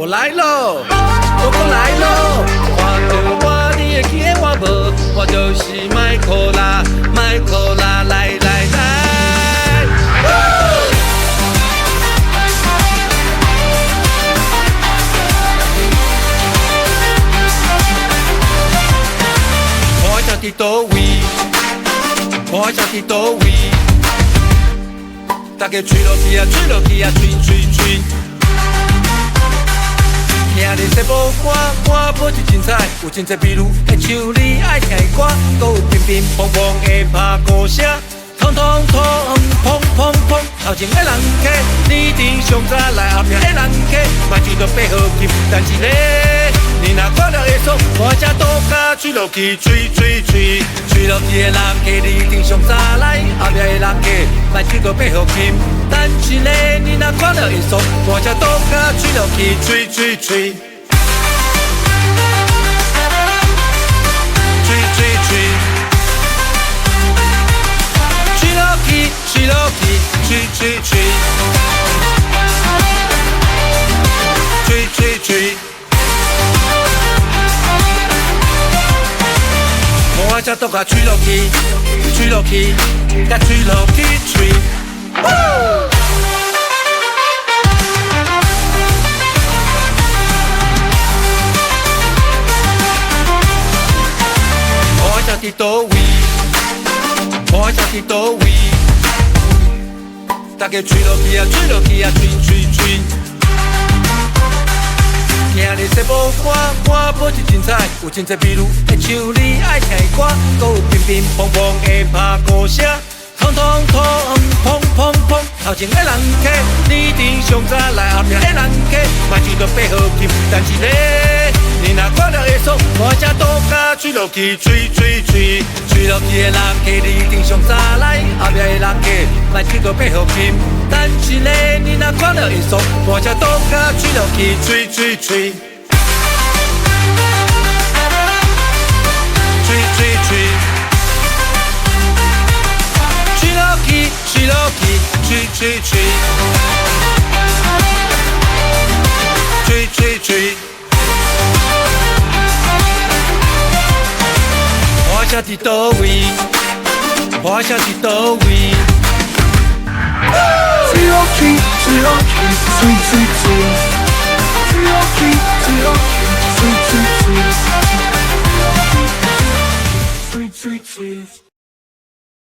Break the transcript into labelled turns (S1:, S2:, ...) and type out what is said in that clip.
S1: 我来喽，我讲来喽，看到我你会记得我无？我就是麦克拉，麦克拉来来来。我家伫倒位？我家伫倒位？大家吹落去啊，吹落去啊，吹吹吹。听你说无歌，歌无是精彩，有真侪美女会唱你爱听的歌，搁有乒乒乓乓的拍鼓声，通通通砰砰砰，头前的人客，你顶上早来后壁的人客，嘛就着配合去，但是咧，你若看到会爽，我只倒甲吹落去，吹吹吹，吹落去的人客，你顶上早来后壁的人客，嘛就着配合去。但是咧，你若看到会爽，我只倒甲吹落去，吹吹吹，吹吹吹，吹落去，吹落去，吹吹吹，吹吹吹，我只倒甲吹落去，吹落去，甲吹落去，吹。我家伫倒位？我家伫倒位？大家吹落去啊，吹落去啊，吹吹吹。听你说无歌，歌无是精彩，有真侪美女会唱你爱听的歌，搁有乒乒乓乓的拍鼓声。通通通砰砰砰，头前的人客，你顶上早来后壁的人客，嘛就着配合去。但是咧，你若看到会爽，我只倒甲吹落去，吹吹吹，吹落去的人客，你顶上早来后壁的人客，嘛就着配合去。但是咧，你若看到会爽，我只倒甲吹落去，吹吹吹，吹吹吹。吹落去，吹吹吹，吹吹吹。我家伫倒位？我家伫倒位？
S2: 吹落去，吹落去，吹吹吹，吹落去，吹落去，吹吹吹。